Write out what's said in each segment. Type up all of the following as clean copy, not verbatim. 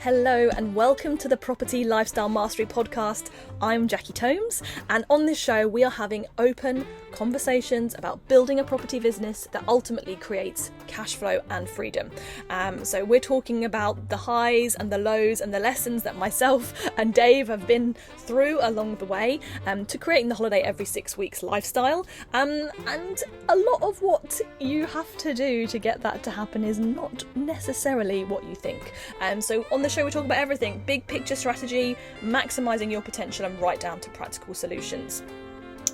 Hello and welcome to the Property Lifestyle Mastery Podcast. I'm Jackie Tomes, and on this show we are having open conversations about building a property business that ultimately creates cash flow and freedom. So we're talking about the highs and the lows and the lessons that myself and Dave have been through along the way to creating the holiday every 6 weeks lifestyle. And a lot of what you have to do to get that to happen is not necessarily what you think. So on the show we talk about everything: big picture strategy, maximising your potential, and right down to practical solutions.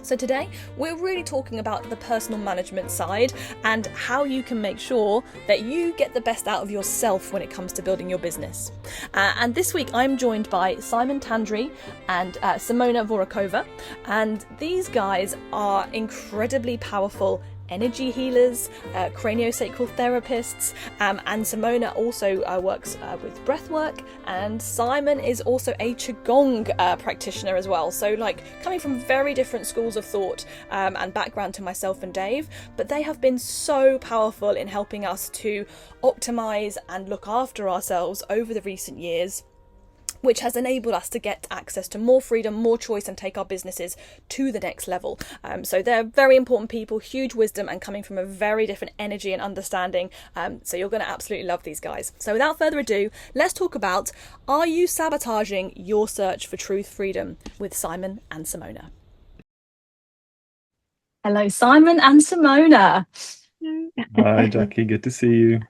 So today we're really talking about the personal management side and how you can make sure that you get the best out of yourself when it comes to building your business. And this week I'm joined by Simon Tandree and Simona Dvorackova, and these guys are incredibly powerful energy healers, craniosacral therapists, and Simona also works with breathwork, and Simon is also a Qigong practitioner as well. So coming from very different schools of thought and background to myself and Dave, but they have been so powerful in helping us to optimize and look after ourselves over the recent years, which has enabled us to get access to more freedom, more choice, and take our businesses to the next level. So they're very important people, huge wisdom, and coming from a very different energy and understanding. So you're going to absolutely love these guys. So without further ado, let's talk about, are you sabotaging your search for truth freedom, with Simon and Simona. Hello, Simon and Simona. Hi, Jackie. Good to see you.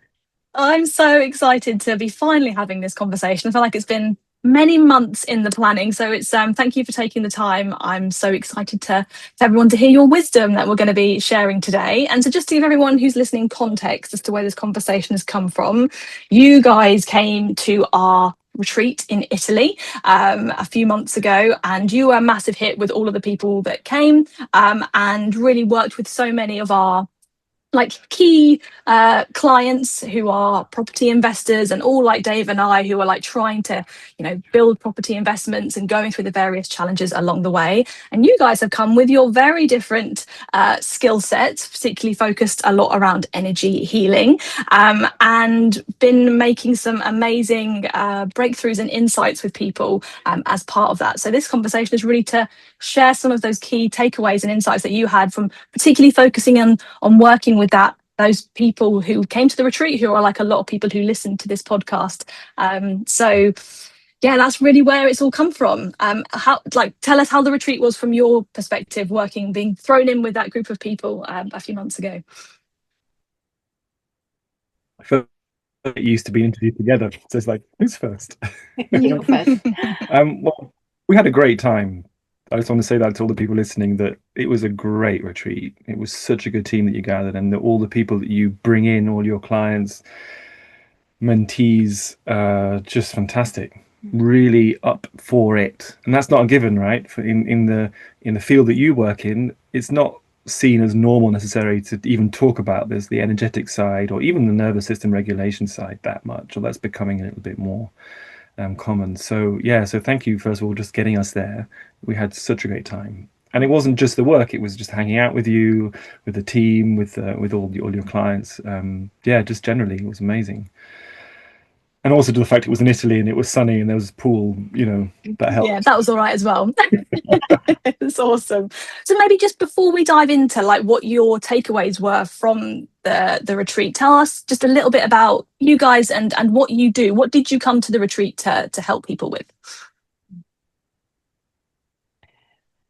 I'm so excited to be finally having this conversation. I feel like it's been many months in the planning, so it's thank you for taking the time. I'm so excited to everyone to hear your wisdom that we're going to be sharing today. And so just to give everyone who's listening context as to where this conversation has come from, you guys came to our retreat in Italy a few months ago, and you were a massive hit with all of the people that came, and really worked with so many of our key clients who are property investors, and all like Dave and I, who are trying to build property investments and going through the various challenges along the way. And you guys have come with your very different skill sets, particularly focused a lot around energy healing, and been making some amazing breakthroughs and insights with people as part of that. So this conversation is really to share some of those key takeaways and insights that you had from particularly focusing on working with those people who came to the retreat, who are a lot of people who listen to this podcast. So yeah, that's really where it's all come from. Tell us how the retreat was from your perspective, being thrown in with that group of people a few months ago. I feel like it used to be interviewed together, so it's who's first? You first. Well, we had a great time. I just want to say that to all the people listening, that it was a great retreat. It was such a good team that you gathered, and all the people that you bring in, all your clients, mentees, just fantastic. Really up for it, and that's not a given, right? In the field that you work in, it's not seen as normal necessarily to even talk about this, the energetic side or even the nervous system regulation side, that much, or that's becoming a little bit more common. So thank you, first of all, just getting us there. We had such a great time, and it wasn't just the work, it was just hanging out with you, with the team, with all your clients. Just generally it was amazing. And also to the fact it was in Italy and it was sunny and there was a pool, that helped. Yeah, that was all right as well. It's awesome. So maybe just before we dive into what your takeaways were from the retreat, tell us just a little bit about you guys and what you do. What did you come to the retreat to help people with?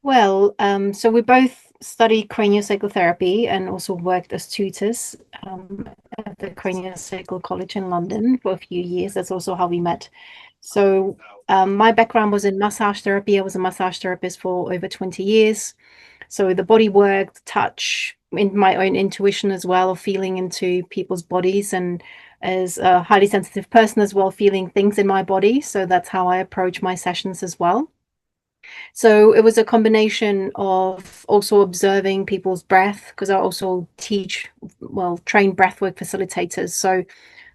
Well, so we both studied craniosacral therapy and also worked as tutors at the Craniosacral College in London for a few years. That's also how we met. So my background was in massage therapy. I was a massage therapist for over 20 years. So the body work, the touch, in my own intuition as well, of feeling into people's bodies, and as a highly sensitive person as well, feeling things in my body. So that's how I approach my sessions as well. So it was a combination of also observing people's breath, because I also train breathwork facilitators. So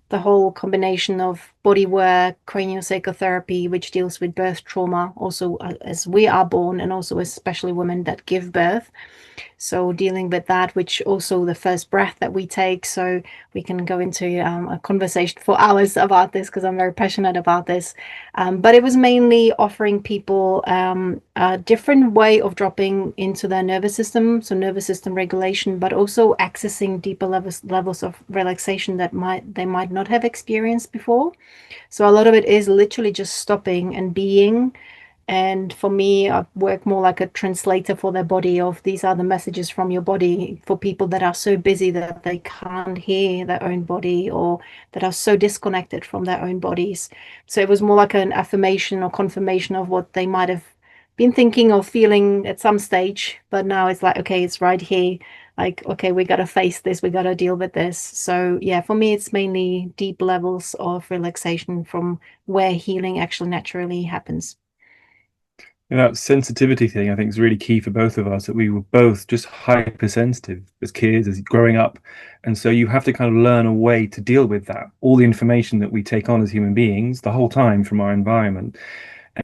the whole combination of body work, craniosacral therapy, which deals with birth trauma, also as we are born, and also especially women that give birth. So dealing with that, which also the first breath that we take. So we can go into a conversation for hours about this because I'm very passionate about this. But it was mainly offering people a different way of dropping into their nervous system, so nervous system regulation, but also accessing deeper levels of relaxation that they might not have experienced before. So a lot of it is literally just stopping and being. And for me, I work more like a translator for their body of these are the messages from your body for people that are so busy that they can't hear their own body or that are so disconnected from their own bodies. So it was more like an affirmation or confirmation of what they might have been thinking or feeling at some stage. But now it's like, okay, it's right here. Like, okay, we got to face this. We got to deal with this. So yeah, for me, it's mainly deep levels of relaxation from where healing actually naturally happens. And that sensitivity thing, I think, is really key for both of us, that we were both just hypersensitive as kids, as growing up. And so you have to kind of learn a way to deal with that. All the information that we take on as human beings the whole time from our environment.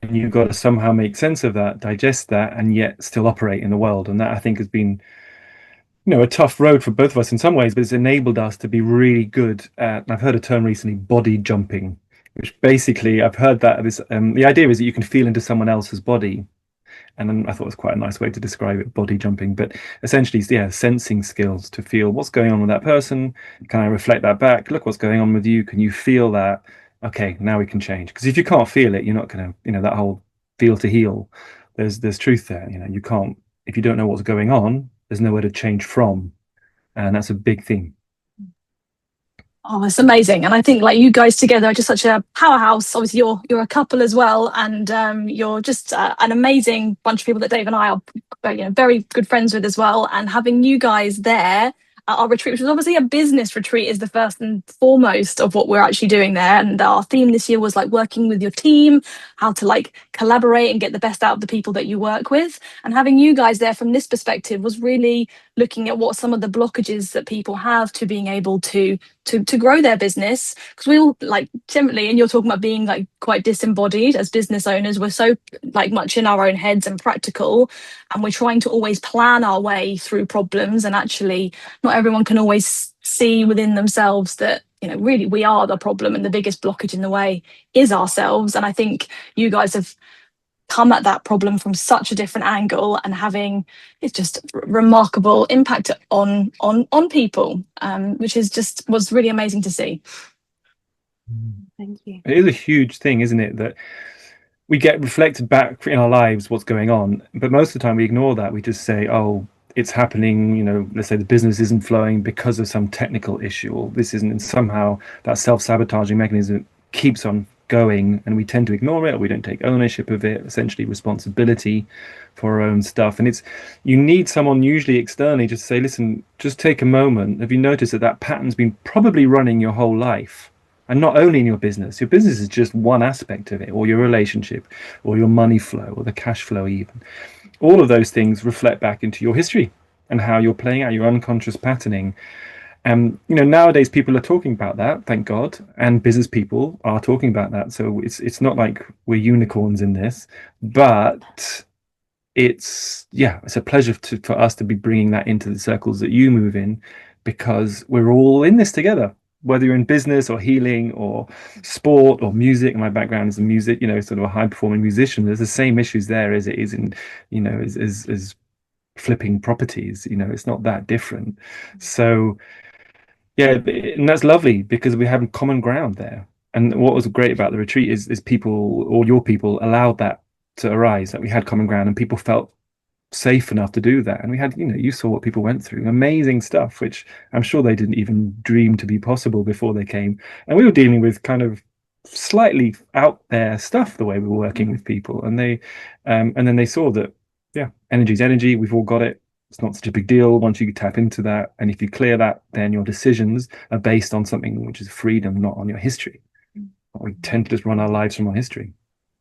And you've got to somehow make sense of that, digest that, and yet still operate in the world. And that, I think, has been, a tough road for both of us in some ways, but it's enabled us to be really good at, I've heard a term recently, body jumping, which basically I've heard that this the idea is that you can feel into someone else's body, and then I thought it was quite a nice way to describe it, body jumping. But essentially, yeah, sensing skills to feel what's going on with that person. Can I reflect that back? Look what's going on with you. Can you feel that? Okay, now we can change. Because if you can't feel it, you're not going to, that whole feel to heal. There's truth there. You can't, if you don't know what's going on, there's nowhere to change from, and that's a big theme. Oh, it's amazing. And I think like you guys together are just such a powerhouse. Obviously, you're a couple as well. And you're just an amazing bunch of people that Dave and I are very good friends with as well. And having you guys there at our retreat, which was obviously a business retreat, is the first and foremost of what we're actually doing there. And our theme this year was like working with your team, how to like collaborate and get the best out of the people that you work with. And having you guys there from this perspective was really looking at what some of the blockages that people have to being able to grow their business, because we all like generally, and you're talking about being like quite disembodied as business owners, we're so like much in our own heads and practical, and we're trying to always plan our way through problems, and actually not everyone can always see within themselves that really we are the problem, and the biggest blockage in the way is ourselves. And I think you guys have come at that problem from such a different angle and having it's just remarkable impact on people, which was really amazing to see. Thank you. It is a huge thing, isn't it, that we get reflected back in our lives what's going on, but most of the time we ignore that. We just say, oh, it's happening, let's say the business isn't flowing because of some technical issue, or this isn't, and somehow that self-sabotaging mechanism keeps on going, and we tend to ignore it, or we don't take ownership of it, essentially responsibility for our own stuff. And you need someone usually externally just to say, listen, just take a moment. Have you noticed that pattern's been probably running your whole life? And not only in your business is just one aspect of it, or your relationship, or your money flow, or the cash flow even. All of those things reflect back into your history and how you're playing out your unconscious patterning. Nowadays people are talking about that, thank God, and business people are talking about that. So it's not like we're unicorns in this, but it's a pleasure for us to be bringing that into the circles that you move in, because we're all in this together, whether you're in business or healing or sport or music. My background is in music, sort of a high performing musician. There's the same issues there as it is in, as flipping properties. It's not that different. So yeah, and that's lovely because we have common ground there. And what was great about the retreat is people, or your people, allowed that to arise, that we had common ground and people felt safe enough to do that. And we had, you saw what people went through, amazing stuff, which I'm sure they didn't even dream to be possible before they came. And we were dealing with kind of slightly out there stuff, the way we were working with people. And and then they saw that, energy's energy, we've all got it. It's not such a big deal once you tap into that. And if you clear that, then your decisions are based on something which is freedom, not on your history. We tend to just run our lives from our history.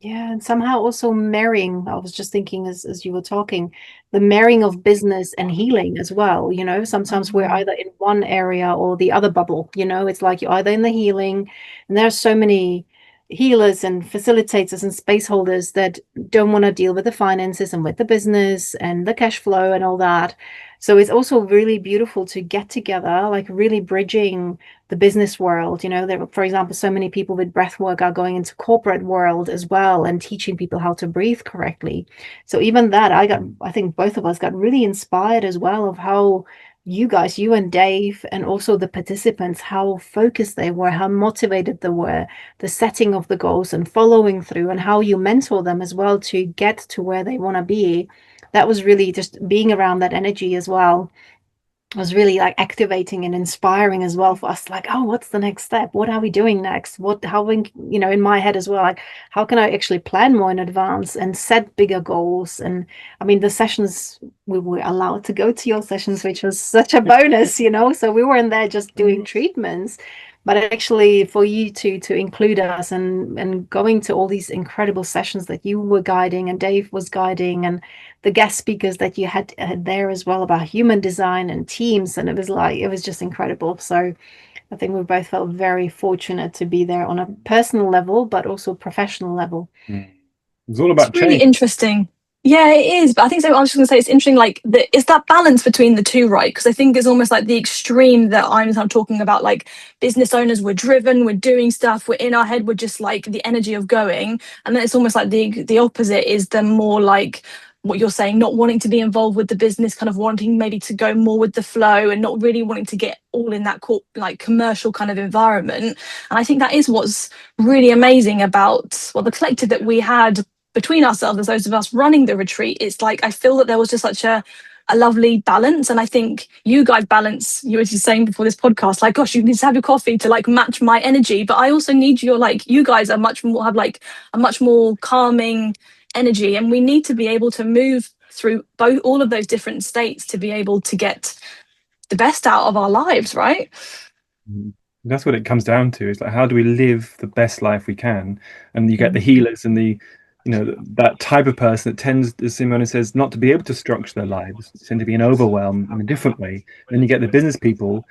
Yeah, and somehow also marrying, I was just thinking as you were talking, the marrying of business and healing as well. Sometimes we're either in one area or the other bubble. It's like you're either in the healing, and there are so many healers and facilitators and space holders that don't want to deal with the finances and with the business and the cash flow and all that. So it's also really beautiful to get together, like really bridging the business world. There, for example, so many people with breath work are going into corporate world as well and teaching people how to breathe correctly. So even that, I think both of us got really inspired as well of how you guys, you and Dave, and also the participants, how focused they were, how motivated they were, the setting of the goals and following through, and how you mentor them as well to get to where they want to be. That was really just being around that energy as well was really like activating and inspiring as well for us, like, oh, what's the next step, what are we doing next, how we, in my head as well, like how can I actually plan more in advance and set bigger goals. And I mean, the sessions, we were allowed to go to your sessions, which was such a bonus, so we weren't there just doing treatments, but actually for you to include us and going to all these incredible sessions that you were guiding and Dave was guiding, and the guest speakers that you had there as well about human design and teams, and it was just incredible. So I think we both felt very fortunate to be there on a personal level but also professional level. It's all about really change. interesting. Yeah, it is. But I think so. I was just going to say it's interesting, like, it's that balance between the two, right? Because I think it's almost like the extreme that I'm talking about, like business owners, we're driven, we're doing stuff, we're in our head, we're just like the energy of going. And then it's almost like the opposite is the more like what you're saying, not wanting to be involved with the business, kind of wanting maybe to go more with the flow and not really wanting to get all in that like commercial kind of environment. And I think that is what's really amazing about, well, the collective that we had between ourselves as those of us running the retreat. It's like I feel that there was just such a lovely balance, and I think you guys balance. You were just saying before this podcast, like, gosh, you need to have your coffee to like match my energy, but I also need your, like, you guys are much more, have like a much more calming energy, and we need to be able to move through both all of those different states to be able to get the best out of our lives, right? That's what it comes down to. It's like, how do we live the best life we can? And you get the healers and that type of person that tends, as Simona says, not to be able to structure their lives, tend to be an overwhelm in a different way. Then you get the business people.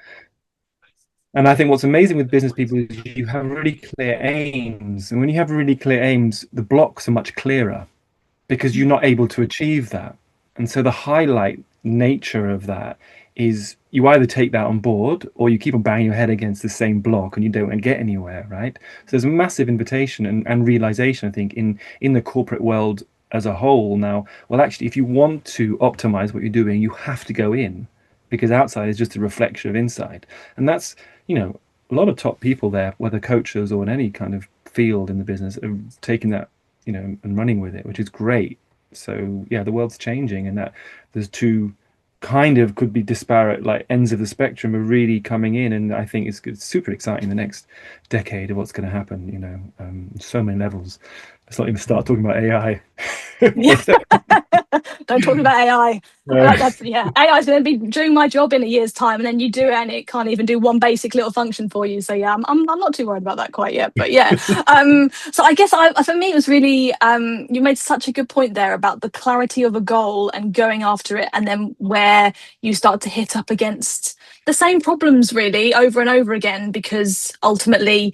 And I think what's amazing with business people is you have really clear aims. And when you have really clear aims, the blocks are much clearer because you're not able to achieve that. And so the highlight nature of that is you either take that on board or you keep on banging your head against the same block and you don't get anywhere, right? So there's a massive invitation and realization, I think, in the corporate world as a whole now. Well, actually, if you want to optimize what you're doing, you have to go in because outside is just a reflection of inside. And that's, a lot of top people there, whether coaches or in any kind of field in the business, are taking that and running with it, which is great. So yeah, the world's changing, and that there's two kind of could be disparate like ends of the spectrum are really coming in, and I think it's super exciting the next decade of what's going to happen. So many levels. Let's not even start talking about AI. Yeah. Don't talk about AI. AI is going to be doing my job in a year's time, and then you do it, and it can't even do one basic little function for you. So yeah, I'm not too worried about that quite yet. But yeah, so I guess for me it was really you made such a good point there about the clarity of a goal and going after it, and then where you start to hit up against the same problems really over and over again, because ultimately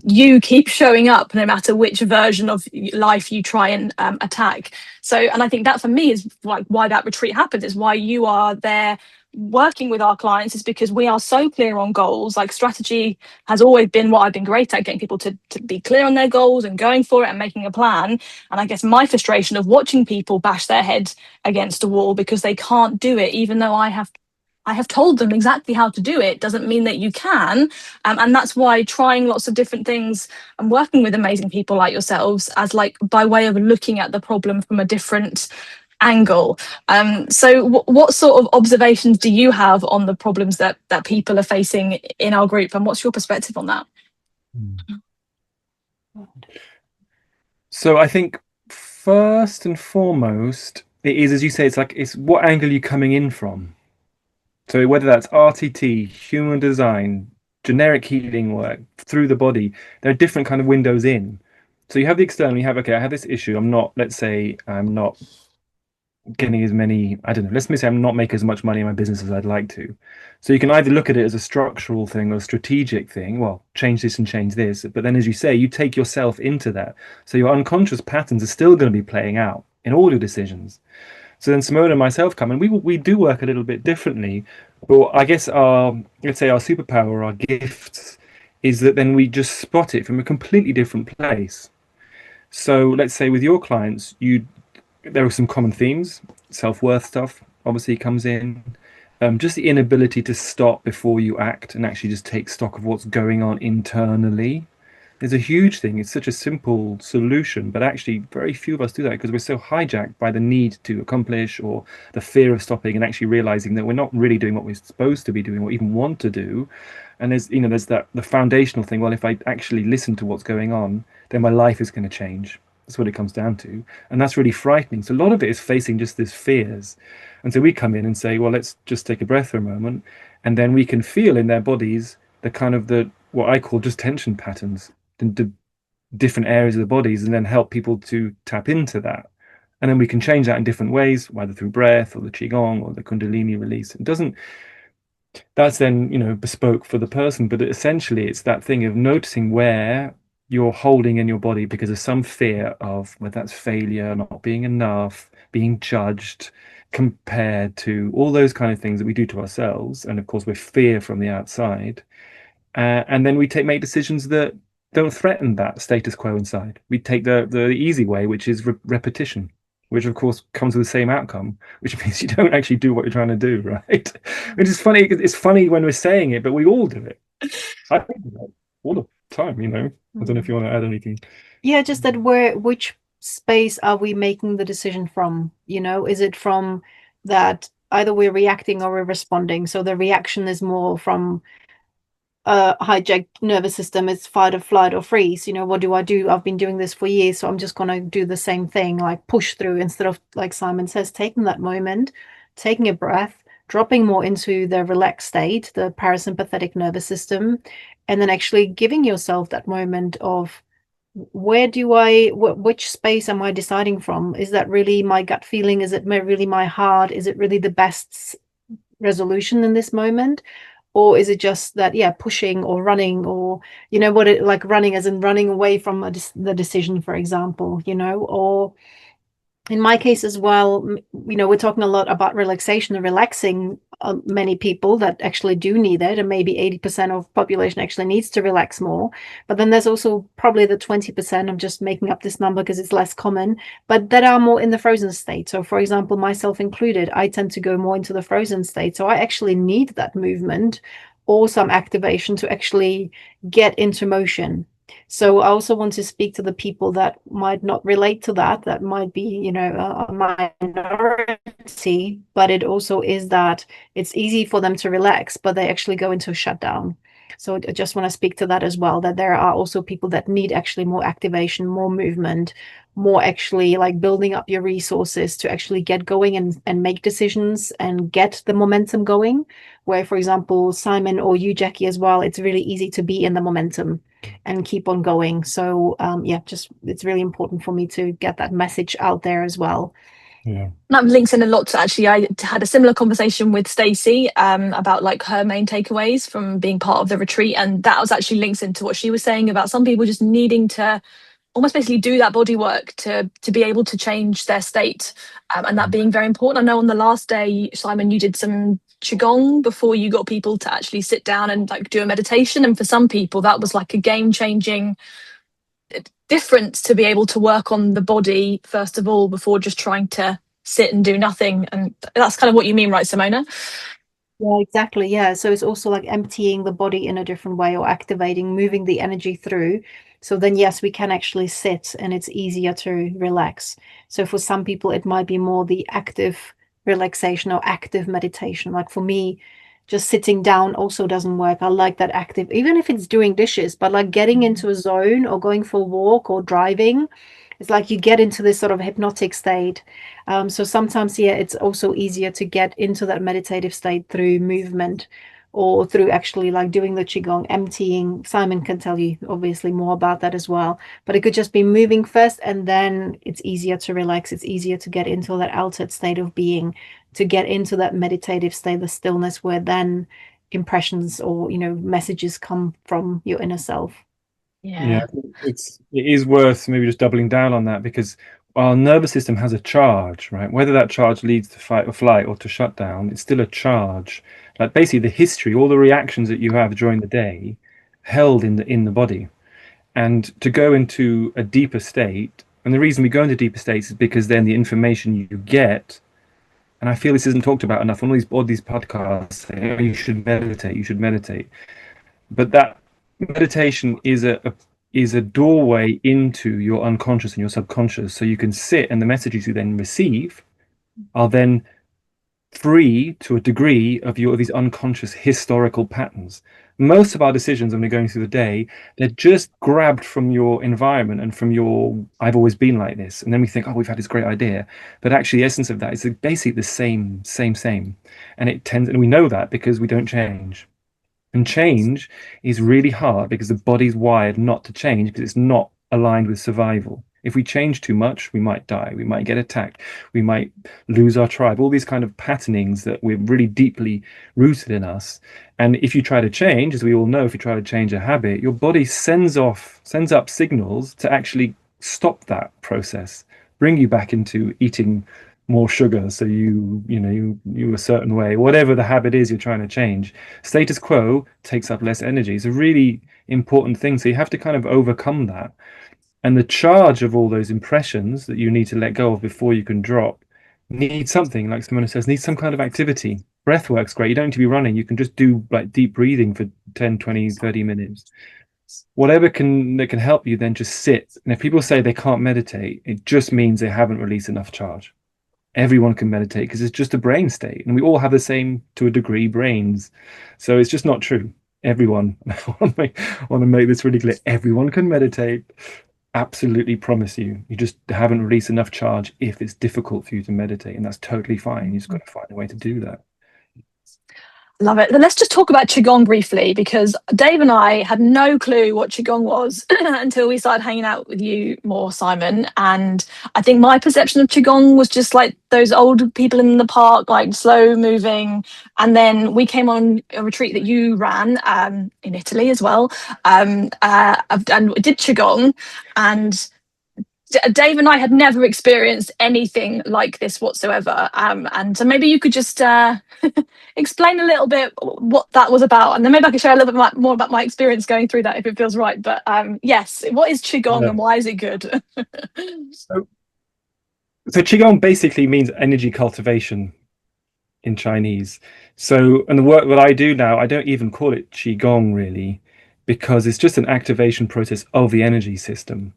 you keep showing up no matter which version of life you try and attack. So, and I think that for me is like why that retreat happens, is why you are there working with our clients, is because we are so clear on goals. Like strategy has always been what I've been great at, getting people to be clear on their goals and going for it and making a plan. And I guess my frustration of watching people bash their head against a wall because they can't do it, even though I have told them exactly how to do it, doesn't mean that you can. And that's why trying lots of different things and working with amazing people like yourselves as like by way of looking at the problem from a different angle. So what sort of observations do you have on the problems that people are facing in our group, and what's your perspective on that? So I think first and foremost, it is, as you say, it's what angle are you coming in from? So whether that's RTT, human design, generic healing work through the body, there are different kind of windows in. So you have the external, you have, okay, I have this issue. Let's say I'm not getting as many, I don't know, let's say I'm not making as much money in my business as I'd like to. So you can either look at it as a structural thing or a strategic thing. Well, change this and change this. But then, as you say, you take yourself into that. So your unconscious patterns are still going to be playing out in all your decisions. So then Simona and myself come, and we do work a little bit differently. But I guess let's say our superpower, our gifts, is that then we just spot it from a completely different place. So let's say with your clients, there are some common themes. Self-worth stuff obviously comes in. Just the inability to stop before you act and actually just take stock of what's going on internally is a huge thing. It's such a simple solution, but actually very few of us do that because we're so hijacked by the need to accomplish or the fear of stopping and actually realizing that we're not really doing what we're supposed to be doing or even want to do. And there's that the foundational thing. Well, if I actually listen to what's going on, then my life is going to change. That's what it comes down to. And that's really frightening. So a lot of it is facing just these fears. And so we come in and say, well, let's just take a breath for a moment. And then we can feel in their bodies what I call just tension patterns in different areas of the bodies, and then help people to tap into that. And then we can change that in different ways, whether through breath or the Qigong or the Kundalini release. That's then, bespoke for the person, but essentially it's that thing of noticing where you're holding in your body because of some fear of whether that's failure, not being enough, being judged, compared to all those kind of things that we do to ourselves. And of course, we're fear from the outside. And then we make decisions that don't threaten that status quo inside. We take the easy way, which is repetition, which of course comes with the same outcome, which means you don't actually do what you're trying to do, right? Which is funny. It's funny when we're saying it, but we all do it. I think about it all the time, I don't know if you want to add anything. Yeah, just that which space are we making the decision from? Is it from that either we're reacting or we're responding? So the reaction is more from hijacked nervous system. It's fight or flight or freeze. What do I do? I've been doing this for years, so I'm just going to do the same thing, like push through instead of, like Simon says, taking that moment, taking a breath, dropping more into the relaxed state, the parasympathetic nervous system, and then actually giving yourself that moment of which space am I deciding from? Is that really my gut feeling? Is it really my heart? Is it really the best resolution in this moment? Or is it just that, pushing or running, or, like running as in running away from the decision, for example, or in my case as well, we're talking a lot about relaxation and relaxing. Many people that actually do need it, and maybe 80% of population actually needs to relax more. But then there's also probably the 20%, I'm just making up this number because it's less common, but that are more in the frozen state. So for example, myself included, I tend to go more into the frozen state. So I actually need that movement or some activation to actually get into motion. So I also want to speak to the people that might not relate to that might be, a minority, but it also is that it's easy for them to relax, but they actually go into a shutdown. So I just want to speak to that as well, that there are also people that need actually more activation, more movement, more actually like building up your resources to actually get going and make decisions and get the momentum going. Where, for example, Simon or you, Jackie, as well, it's really easy to be in the momentum and keep on going. So just it's really important for me to get that message out there as well. Yeah. That links in a lot to, actually, I had a similar conversation with Stacey about like her main takeaways from being part of the retreat, and that was actually links into what she was saying about some people just needing to almost basically do that body work to be able to change their state, and that being very important. I know on the last day, Simon, you did some qigong before you got people to actually sit down and like do a meditation, and for some people that was like a game-changing difference to be able to work on the body first of all before just trying to sit and do nothing. And that's kind of what you mean, right, Simona? Yeah, exactly. Yeah. So it's also like emptying the body in a different way or activating, moving the energy through. So then, yes, we can actually sit and it's easier to relax. So for some people, it might be more the active relaxation or active meditation. Like for me, just sitting down also doesn't work. I like that active, even if it's doing dishes, but like getting into a zone or going for a walk or driving, it's like you get into this sort of hypnotic state. So sometimes, it's also easier to get into that meditative state through movement or through actually like doing the Qigong, emptying. Simon can tell you obviously more about that as well. But it could just be moving first, and then it's easier to relax. It's easier to get into that altered state of being, to get into that meditative state, the stillness, where then impressions or, you know, messages come from your inner self. Yeah, it is worth maybe just doubling down on that, because our nervous system has a charge, right? Whether that charge leads to fight or flight or to shut down, it's still a charge. Like basically the history, all the reactions that you have during the day, held in the body. And to go into a deeper state, and the reason we go into deeper states is because then the information you get, and I feel this isn't talked about enough on all these podcasts, say, oh, you should meditate, you should meditate. But that meditation is a doorway into your unconscious and your subconscious, so you can sit, and the messages you then receive are then free to a degree of these unconscious historical patterns. Most of our decisions when we're going through the day, they're just grabbed from your environment and from your I've always been like this, and then we think, oh, we've had this great idea, but actually the essence of that is basically the same, and it tends, and we know that because we don't change. And change is really hard because the body's wired not to change, because it's not aligned with survival. If we change too much, we might die, we might get attacked, we might lose our tribe, all these kind of patternings that we're really deeply rooted in us. And if you try to change, as we all know, if you try to change a habit, your body sends up signals to actually stop that process, bring you back into eating more sugar, so you a certain way, whatever the habit is you're trying to change. Status quo takes up less energy. It's a really important thing, so you have to kind of overcome that. And the charge of all those impressions that you need to let go of before you can drop need something, like Simona says, needs some kind of activity. Breath work's great. You don't need to be running. You can just do like deep breathing for 10, 20, 30 minutes. Whatever that can help you, then just sit. And if people say they can't meditate, it just means they haven't released enough charge. Everyone can meditate because it's just a brain state, and we all have the same, to a degree, brains. So it's just not true. Everyone, I want to make this really clear, everyone can meditate. Absolutely promise you. You just haven't released enough charge if it's difficult for you to meditate, and that's totally fine. You just got to find a way to do that. Love it. Then let's just talk about Qigong briefly, because Dave and I had no clue what Qigong was until we started hanging out with you more, Simon. And I think my perception of Qigong was just like those old people in the park, like slow moving. And then we came on a retreat that you ran in Italy as well, and did Qigong. And Dave and I had never experienced anything like this whatsoever. And so maybe you could just explain a little bit what that was about, and then maybe I can share a little bit more about my experience going through that if it feels right. But yes, what is Qigong and why is it good? So Qigong basically means energy cultivation in Chinese. So, and the work that I do now, I don't even call it Qigong really, because it's just an activation process of the energy system.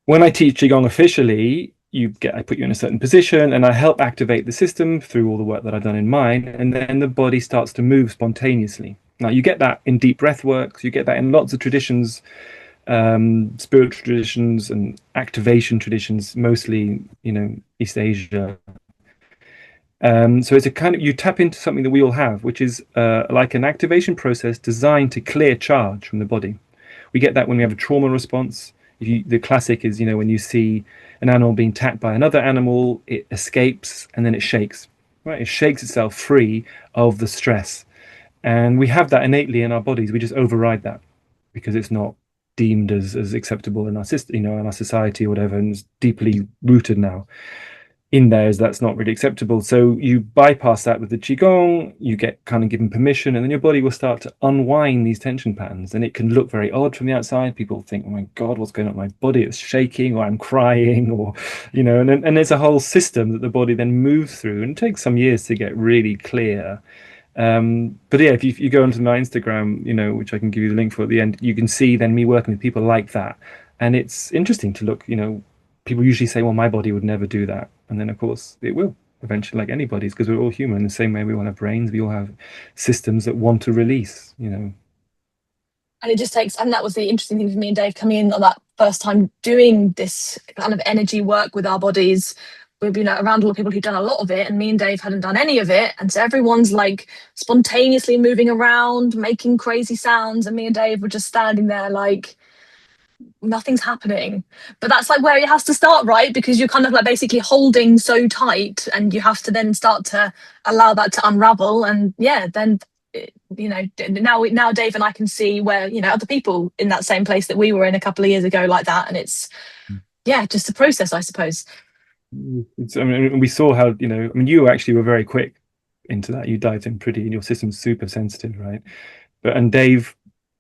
When I teach Qigong officially, I put you in a certain position and I help activate the system through all the work that I've done in mine, and then the body starts to move spontaneously. Now, you get that in deep breath work, you get that in lots of traditions, spiritual traditions and activation traditions, mostly, East Asia. So it's a kind of, you tap into something that we all have, which is like an activation process designed to clear charge from the body. We get that when we have a trauma response. The classic is, when you see an animal being attacked by another animal, it escapes and then it shakes, right? It shakes itself free of the stress. And we have that innately in our bodies. We just override that because it's not deemed as acceptable in our system, in our society or whatever, and it's deeply rooted now in there as that's not really acceptable. So you bypass that with the Qigong, you get kind of given permission, and then your body will start to unwind these tension patterns. And it can look very odd from the outside. People think, oh my God, what's going on in my body? It's shaking, or I'm crying, or, and there's a whole system that the body then moves through, and it takes some years to get really clear. But yeah, if you go onto my Instagram, which I can give you the link for at the end, you can see then me working with people like that. And it's interesting to look, people usually say, well, my body would never do that. And then, of course, it will eventually, like anybody's, because we're all human. The same way we all have brains, we all have systems that want to release, And it just takes, and that was the interesting thing for me and Dave coming in on that first time doing this kind of energy work with our bodies. we've been around a lot of people who've done a lot of it, and me and Dave hadn't done any of it. And so everyone's like spontaneously moving around, making crazy sounds. And me and Dave were just standing there like nothing's happening. But that's like where it has to start, right? Because you're kind of like basically holding so tight, and you have to then start to allow that to unravel. And yeah, then now Dave and I can see where other people in that same place that we were in a couple of years ago like that, and it's just a process, I suppose. I mean, we saw how you actually were very quick into that. You dived in and your system's super sensitive, right? And Dave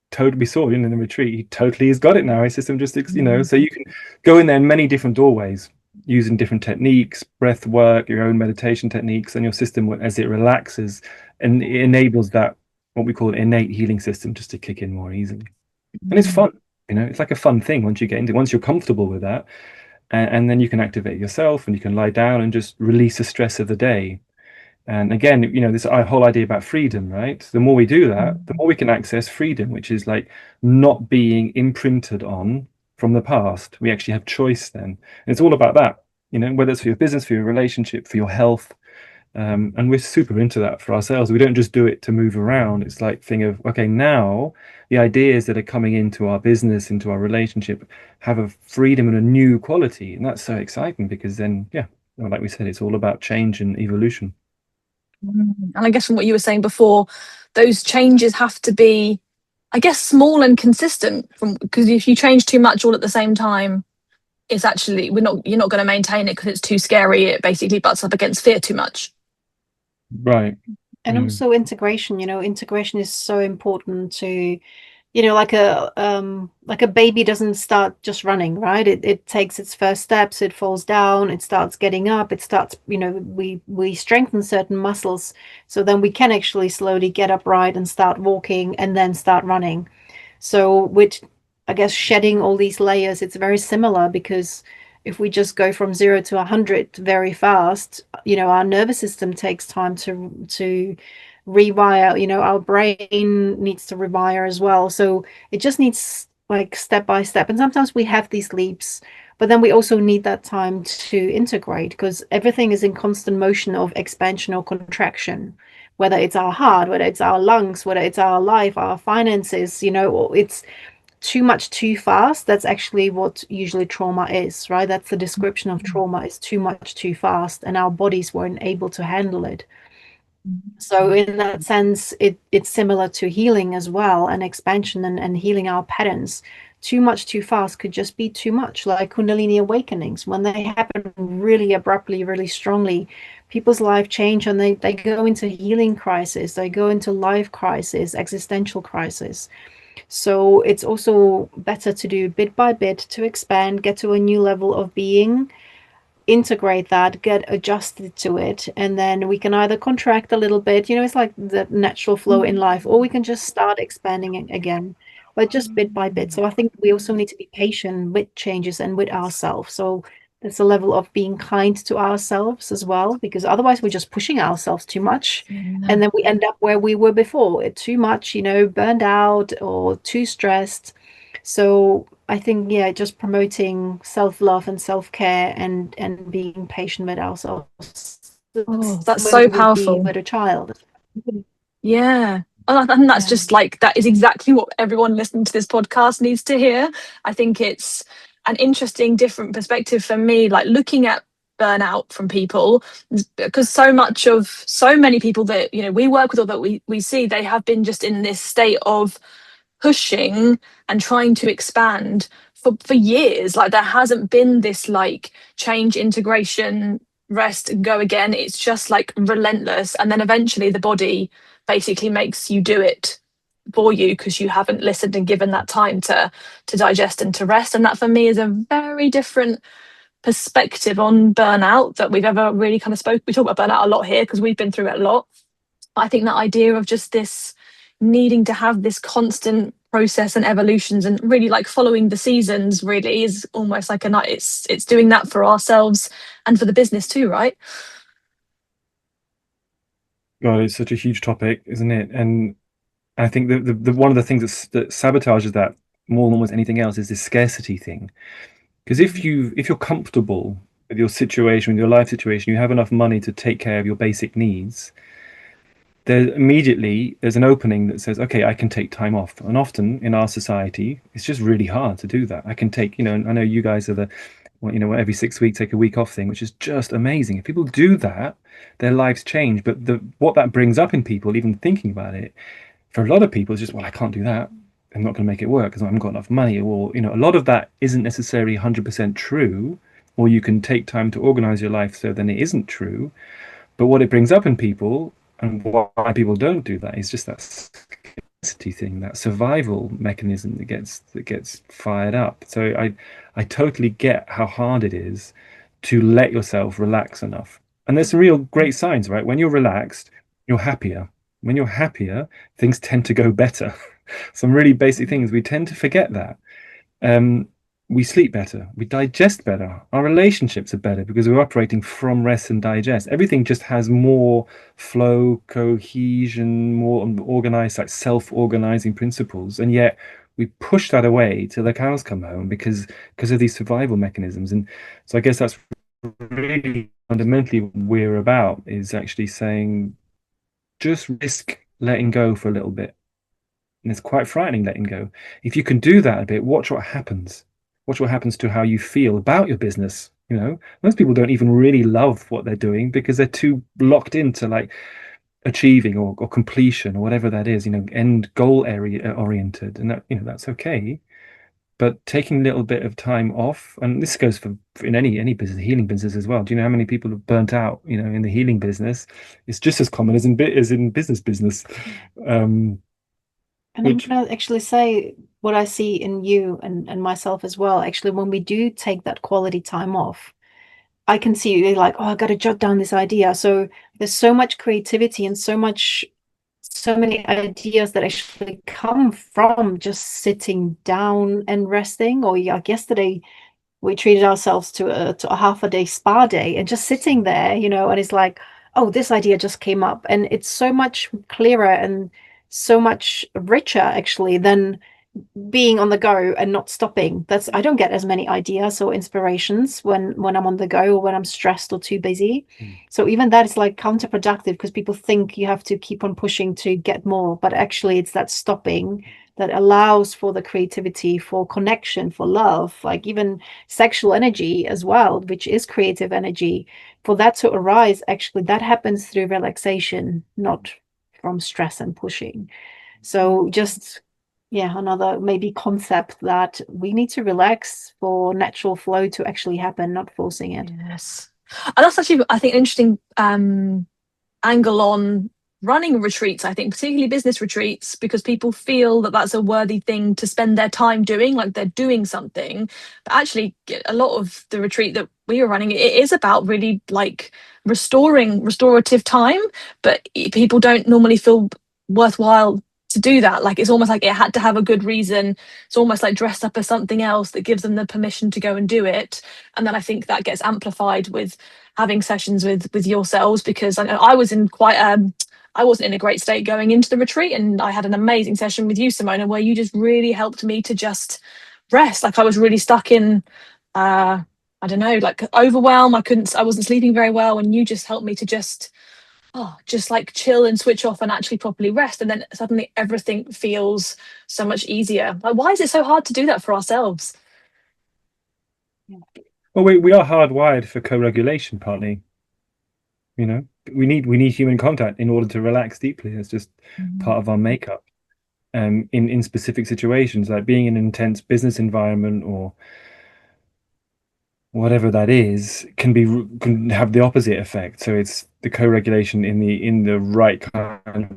totally, we saw in the retreat, he totally has got it now. His system just so you can go in there in many different doorways using different techniques, breath work, your own meditation techniques, and your system, as it relaxes, and it enables that what we call an innate healing system just to kick in more easily. And it's fun, it's like a fun thing once you're comfortable with that, and then you can activate yourself, and you can lie down and just release the stress of the day. And again, this whole idea about freedom, right? The more we do that, the more we can access freedom, which is like not being imprinted on from the past. We actually have choice then. And it's all about that, whether it's for your business, for your relationship, for your health. And we're super into that for ourselves. We don't just do it to move around. It's like thing of, okay, now the ideas that are coming into our business, into our relationship, have a freedom and a new quality. And that's so exciting because then, like we said, it's all about change and evolution. And I guess from what you were saying before, those changes have to be, I guess, small and consistent. Because if you change too much all at the same time, it's actually you're not going to maintain it because it's too scary. It basically butts up against fear too much. Right. And also integration. Integration is so important to, like a baby doesn't start just running, right? It takes its first steps, it falls down, it starts getting up, it starts, we strengthen certain muscles, so then we can actually slowly get upright and start walking and then start running. So with, I guess, shedding all these layers, it's very similar, because if we just go from 0 to 100 very fast, our nervous system takes time to rewire. Our brain needs to rewire as well. So it just needs like step by step. And sometimes we have these leaps, but then we also need that time to integrate, because everything is in constant motion of expansion or contraction, whether it's our heart, whether it's our lungs, whether it's our life, our finances. It's too much too fast. That's actually what usually trauma is, right? That's the description of trauma, is too much too fast, and our bodies weren't able to handle it. So in that sense, it's similar to healing as well, and expansion and healing our patterns. Too much too fast could just be too much, like Kundalini awakenings. When they happen really abruptly, really strongly, people's life change, and they go into healing crisis, they go into life crisis, existential crisis. So it's also better to do bit by bit, to expand, get to a new level of being, integrate that, get adjusted to it, and then we can either contract a little bit, it's like the natural flow in life, or we can just start expanding it again, but just bit by bit. So I think we also need to be patient with changes and with ourselves. So there's a level of being kind to ourselves as well, because otherwise we're just pushing ourselves too much, and then we end up where we were before, too much, burned out or too stressed. So I think, just promoting self-love and self-care and being patient with ourselves. That's so powerful. With a child. Yeah. And that's just like, that is exactly what everyone listening to this podcast needs to hear. I think it's an interesting, different perspective for me, like looking at burnout from people, because so many people that, we work with or that we see, they have been just in this state of pushing and trying to expand for years. Like there hasn't been this like change, integration, rest and go again. It's just like relentless, and then eventually the body basically makes you do it for you because you haven't listened and given that time to digest and to rest. And that for me is a very different perspective on burnout that we've ever really kind of spoke. We talk about burnout a lot here because we've been through it a lot. But I think that idea of just this needing to have this constant process and evolutions and really like following the seasons really is almost like it's doing that for ourselves and for the business too, right? God, it's such a huge topic, isn't it? And I think the one of the things that sabotages that more than almost anything else is this scarcity thing. Because if you're comfortable with your situation, with your life situation, you have enough money to take care of your basic needs, there's an opening that says, okay, I can take time off. And often in our society, it's just really hard to do that. I can take, I know you guys are the, well, every 6 weeks take a week off thing, which is just amazing. If people do that, their lives change. But what that brings up in people, even thinking about it, for a lot of people, is just, well, I can't do that. I'm not going to make it work because I haven't got enough money. Or, a lot of that isn't necessarily 100% true. Or you can take time to organize your life so then it isn't true. But what it brings up in people, and why people don't do that, is just that scarcity thing, that survival mechanism that gets fired up. So I totally get how hard it is to let yourself relax enough. And there's some real great signs, right? When you're relaxed, you're happier. When you're happier, things tend to go better. Some really basic things. We tend to forget that. We sleep better, we digest better, our relationships are better because we're operating from rest and digest. Everything just has more flow, cohesion, more organized, like self-organizing principles. And yet we push that away till the cows come home because of these survival mechanisms. And so I guess that's really fundamentally what we're about, is actually saying, just risk letting go for a little bit. And it's quite frightening letting go. If you can do that a bit, watch what happens. Watch what happens to how you feel about your business. Most people don't even really love what they're doing because they're too locked into like achieving or completion or whatever that is, end goal area oriented. And that's okay. But taking a little bit of time off, and this goes for in any business, healing business as well. Do you know how many people have burnt out, in the healing business? It's just as common as in business. And I'm going to actually say what I see in you and myself as well. Actually, when we do take that quality time off, I can see you're like, oh, I got to jot down this idea. So there's so much creativity and so many ideas that actually come from just sitting down and resting. Or like yesterday, we treated ourselves to a half a day spa day and just sitting there, and it's like, oh, this idea just came up, and it's so much clearer and so much richer actually than being on the go and not stopping. I don't get as many ideas or inspirations when I'm on the go or when I'm stressed or too busy. So even that is like counterproductive because people think you have to keep on pushing to get more, but actually it's that stopping that allows for the creativity, for connection, for love, like even sexual energy as well, which is creative energy. For that to arise, actually that happens through relaxation, not from stress and pushing. So just another maybe concept that we need to relax for natural flow to actually happen, not forcing it. Yes. And that's actually, I think, an interesting angle on running retreats, I think, particularly business retreats, because people feel that that's a worthy thing to spend their time doing, like they're doing something. But actually, a lot of the retreat that we were running, it is about really like restorative time, but people don't normally feel worthwhile to do that. Like it's almost like it had to have a good reason. It's almost like dressed up as something else that gives them the permission to go and do it. And then I think that gets amplified with having sessions with yourselves, because I know I was in I wasn't in a great state going into the retreat, and I had an amazing session with you, Simona, where you just really helped me to just rest. Like I was really stuck in I don't know, like overwhelm. I wasn't sleeping very well, and you just helped me to just like chill and switch off and actually properly rest. And then suddenly everything feels so much easier. Like, why is it so hard to do that for ourselves? Well, we are hardwired for co-regulation partly. We need human contact in order to relax deeply. It's just part of our makeup. In specific situations, like being in an intense business environment or whatever that is, can have the opposite effect. So it's the co-regulation in the right kind of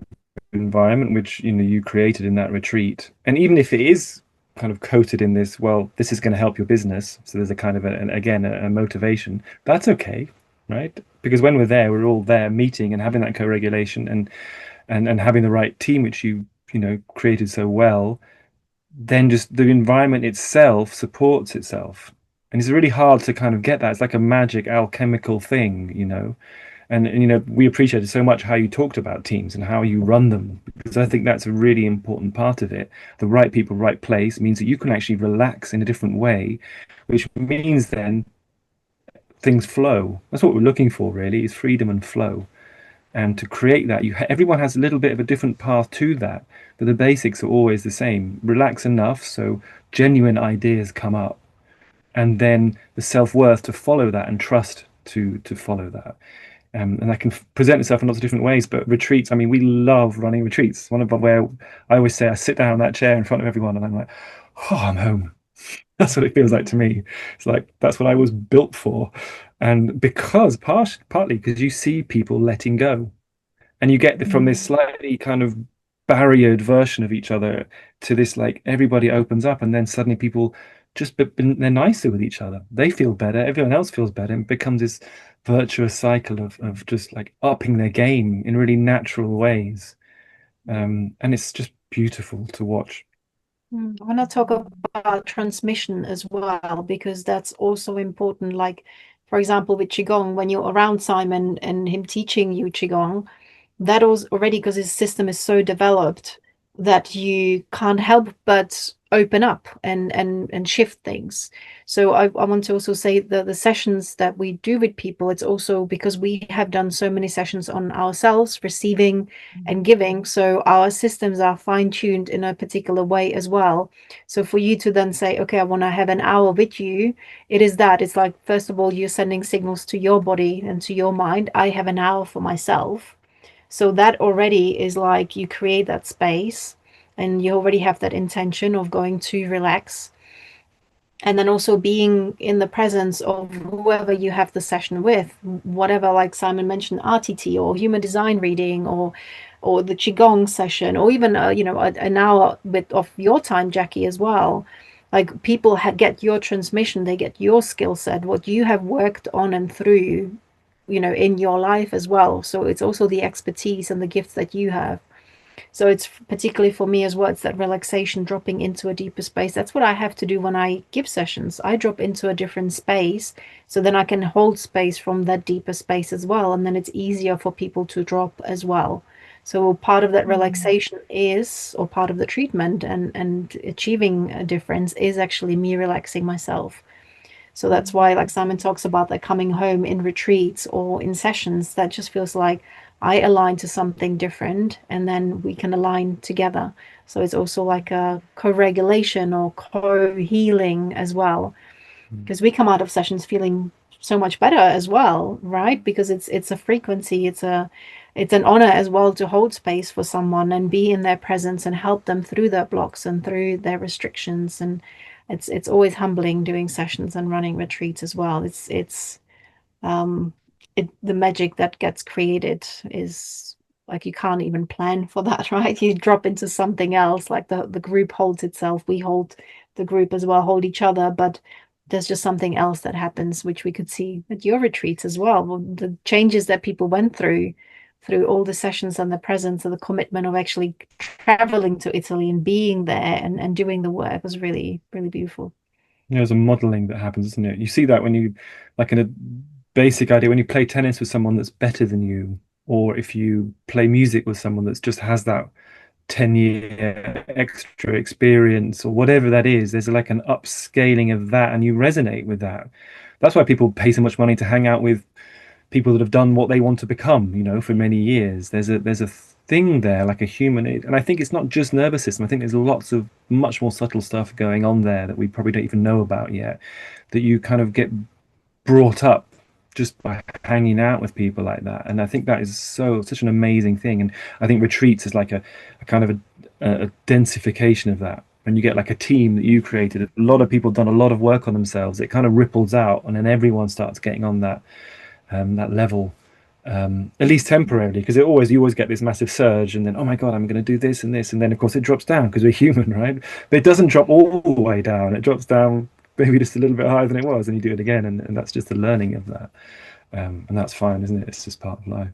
environment, which you created in that retreat. And even if it is kind of coated in this, well, this is going to help your business, so there's a kind of a motivation, that's okay, right? Because when we're there, we're all there meeting and having that co-regulation and having the right team, which you created so well. Then just the environment itself supports itself, and it's really hard to kind of get that. It's like a magic alchemical thing. And we appreciated so much how you talked about teams and how you run them, because I think that's a really important part of it. The right people, right place means that you can actually relax in a different way, which means then things flow. That's what we're looking for, really, is freedom and flow. And to create that, everyone has a little bit of a different path to that, but the basics are always the same. Relax enough so genuine ideas come up, and then the self-worth to follow that and trust to follow that. And that can present itself in lots of different ways. But retreats, I mean, we love running retreats. One of where I always say I sit down in that chair in front of everyone and I'm like, oh, I'm home. That's what it feels like to me. It's like that's what I was built for. And because partly because you see people letting go, and you get from this slightly kind of barriered version of each other to this, like, everybody opens up, and then suddenly people just they're nicer with each other. They feel better, everyone else feels better, and it becomes this virtuous cycle of just like upping their game in really natural ways. And it's just beautiful to watch. I want to talk about transmission as well, because that's also important. Like, for example, with Qigong, when you're around Simon and him teaching you Qigong, that was already, because his system is so developed that you can't help but open up and shift things. So I want to also say that the sessions that we do with people, it's also because we have done so many sessions on ourselves, receiving and giving. So our systems are fine-tuned in a particular way as well. So for you to then say, okay, I want to have an hour with you, it is that. It's like, first of all, you're sending signals to your body and to your mind. I have an hour for myself. So that already is like you create that space and you already have that intention of going to relax. And then also being in the presence of whoever you have the session with, whatever, like Simon mentioned, RTT or human design reading or the Qigong session, or even, an hour of your time, Jackie, as well. Like, people get your transmission, they get your skill set, what you have worked on and through, in your life as well. So it's also the expertise and the gifts that you have. So it's particularly for me as well, it's that relaxation, dropping into a deeper space. That's what I have to do when I give sessions. I drop into a different space, so then I can hold space from that deeper space as well. And then it's easier for people to drop as well. So part of that relaxation is, or part of the treatment and achieving a difference is actually me relaxing myself. So that's why, like Simon talks about, that coming home in retreats or in sessions, that just feels like I align to something different and then we can align together. So it's also like a co-regulation or co-healing as well, because we come out of sessions feeling so much better as well, right? Because it's a frequency, it's an honor as well to hold space for someone and be in their presence and help them through their blocks and through their restrictions. And it's always humbling doing sessions and running retreats as well. The magic that gets created is like, you can't even plan for that, right? You drop into something else, like the group holds itself, we hold the group as well, hold each other, but there's just something else that happens, which we could see at your retreats as well. The changes that people went through all the sessions and the presence and the commitment of actually traveling to Italy and being there and doing the work was really, really beautiful. There's a modeling that happens, isn't it? You see that when you, like, in a basic idea, when you play tennis with someone that's better than you, or if you play music with someone that just has that 10-year extra experience, or whatever that is, there's like an upscaling of that, and you resonate with that. That's why people pay so much money to hang out with people that have done what they want to become, for many years. There's a thing there, like a human, and I think it's not just nervous system. I think there's lots of much more subtle stuff going on there that we probably don't even know about yet, that you kind of get brought up just by hanging out with people like that. And I think that is such an amazing thing. And I think retreats is like a kind of a densification of that. When you get like a team that you created, a lot of people done a lot of work on themselves, it kind of ripples out, and then everyone starts getting on that level, at least temporarily, because you always get this massive surge, and then, oh my god, I'm going to do this and this, and then of course it drops down because we're human, right? But it doesn't drop all the way down. It drops down maybe just a little bit higher than it was, and you do it again, and that's just the learning of that. And that's fine, isn't it? It's just part of life.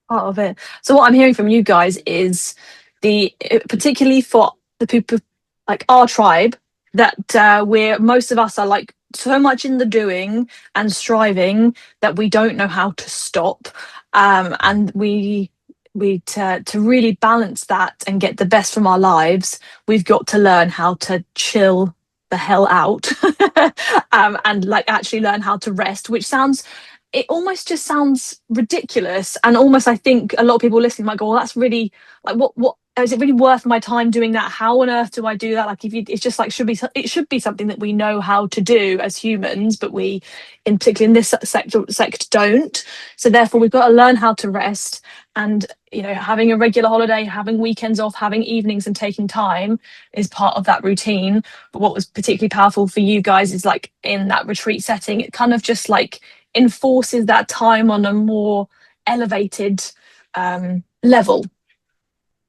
Part of it. So what I'm hearing from you guys is particularly for the people like our tribe, that most of us are like so much in the doing and striving that we don't know how to stop, and we to really balance that and get the best from our lives, we've got to learn how to chill the hell out and like actually learn how to rest, which sounds, it almost just sounds ridiculous. And almost, I think a lot of people listening might go, well, that's really like, what is it really worth my time doing that? How on earth do I do that? Like, if you, it's just like, it should be something that we know how to do as humans, but we, in particular in this sector don't. So therefore we've got to learn how to rest. And, you know, having a regular holiday, having weekends off, having evenings and taking time is part of that routine. But what was particularly powerful for you guys is like in that retreat setting, it kind of just like enforces that time on a more elevated level.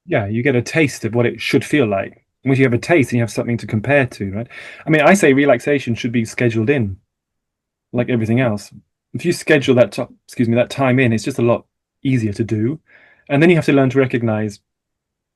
Yeah, you get a taste of what it should feel like. Once you have a taste and you have something to compare to, right? I mean, I say relaxation should be scheduled in, like everything else. If you schedule that time in, it's just a lot easier to do. And then you have to learn to recognize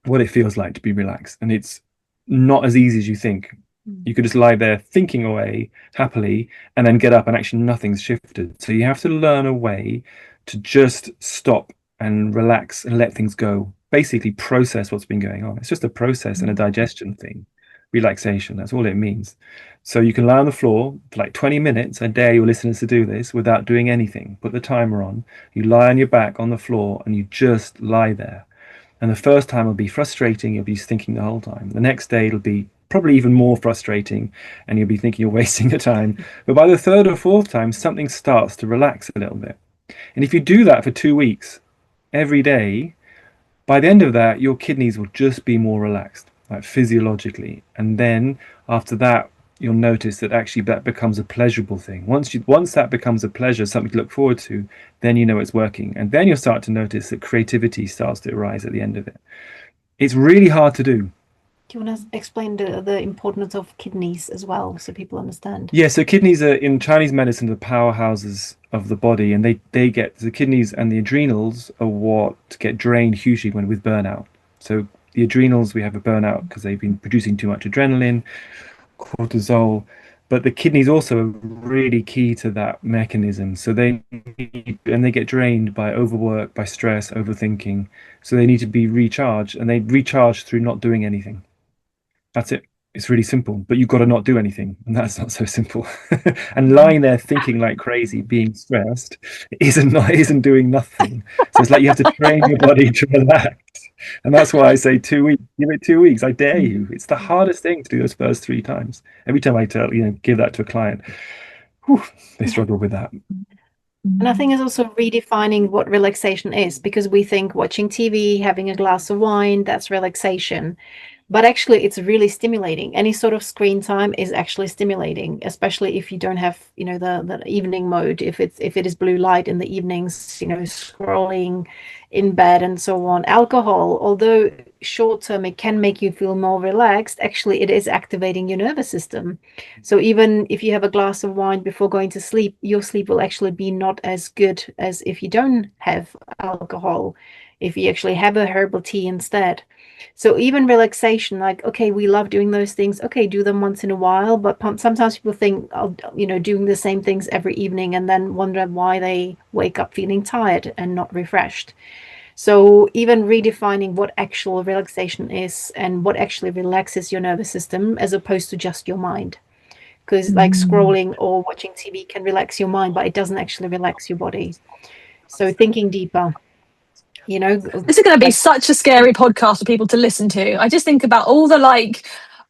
what it feels like to be relaxed. And it's not as easy as you think. You could just lie there thinking away happily and then get up and actually nothing's shifted. So you have to learn a way to just stop and relax and let things go. Basically process what's been going on. It's just a process and a digestion thing. Relaxation, that's all it means. So you can lie on the floor for like 20 minutes. I dare your listeners to do this without doing anything. Put the timer on. You lie on your back on the floor and you just lie there. And the first time will be frustrating. You'll be thinking the whole time. The next day it'll be probably even more frustrating and you'll be thinking you're wasting your time. But by the third or fourth time, something starts to relax a little bit. And if you do that for 2 weeks, every day, by the end of that, your kidneys will just be more relaxed, like physiologically. And then after that, you'll notice that actually that becomes a pleasurable thing. Once that becomes a pleasure, something to look forward to, then you know it's working. And then you'll start to notice that creativity starts to arise at the end of it. It's really hard to do. Do you want to explain the importance of kidneys as well, so people understand? Yeah, so kidneys are in Chinese medicine the powerhouses of the body, and they get the kidneys and the adrenals are what get drained hugely when with burnout. So the adrenals, we have a burnout because they've been producing too much adrenaline, cortisol, but the kidneys also are really key to that mechanism. So they get drained by overwork, by stress, overthinking. So they need to be recharged, and they recharge through not doing anything. That's it. It's really simple, but you've got to not do anything, and that's not so simple. And lying there thinking like crazy, being stressed, isn't doing nothing. So it's like you have to train your body to relax, and that's why I say 2 weeks. Give it 2 weeks. I dare you. It's the hardest thing to do those first 3 times. Every time I give that to a client, whew, they struggle with that. And I think it's also redefining what relaxation is, because we think watching TV, having a glass of wine, that's relaxation. But actually, it's really stimulating. Any sort of screen time is actually stimulating, especially if you don't have, the evening mode. If it is blue light in the evenings, scrolling in bed and so on. Alcohol, although short term it can make you feel more relaxed, actually it is activating your nervous system. So even if you have a glass of wine before going to sleep, your sleep will actually be not as good as if you don't have alcohol, if you actually have a herbal tea instead. So even relaxation, like, okay, we love doing those things. Okay, do them once in a while. But sometimes people think, doing the same things every evening and then wonder why they wake up feeling tired and not refreshed. So even redefining what actual relaxation is and what actually relaxes your nervous system as opposed to just your mind. Because like scrolling or watching TV can relax your mind, but it doesn't actually relax your body. So thinking deeper. This is going to be such a scary podcast for people to listen to. I just think about all the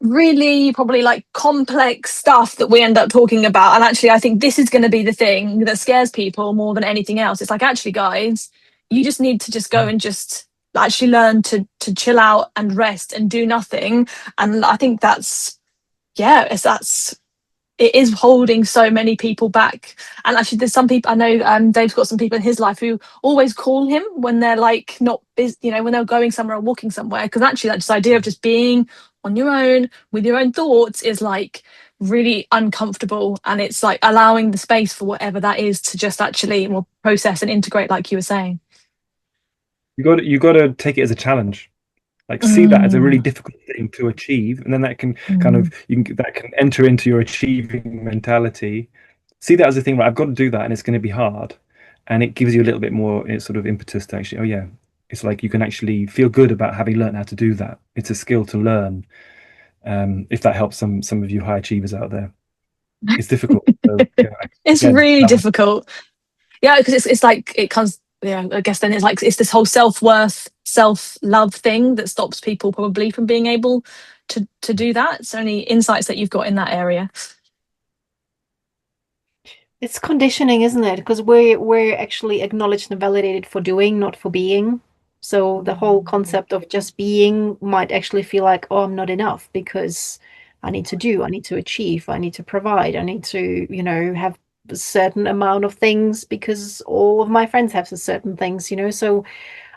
really probably complex stuff that we end up talking about, and actually I think this is going to be the thing that scares people more than anything else. It's like, actually guys, you just need to just go and just actually learn to chill out and rest and do nothing. And I think it is holding so many people back. And actually there's some people, I know Dave's got some people in his life who always call him when they're not busy, when they're going somewhere or walking somewhere, because actually that just idea of just being on your own with your own thoughts is really uncomfortable, and it's allowing the space for whatever that is to just actually process and integrate, like you were saying. You got to take it as a challenge. See that as a really difficult thing to achieve, and then that can that can enter into your achieving mentality. See that as a thing where I've got to do that, and it's going to be hard, and it gives you a little bit more sort of impetus to actually, oh yeah, it's like you can actually feel good about having learned how to do that. It's a skill to learn, If that helps some of you high achievers out there. It's difficult. So, it's really difficult. Yeah, because it's like it comes. Yeah, I guess then it's like it's this whole self-worth, self-love thing that stops people probably from being able to do that. So, any insights that you've got in that area? It's conditioning, isn't it? Because we're actually acknowledged and validated for doing, not for being. So the whole concept of just being might actually feel like, oh, I'm not enough because I need to do, I need to achieve, I need to provide, I need to, have a certain amount of things because all of my friends have certain things, So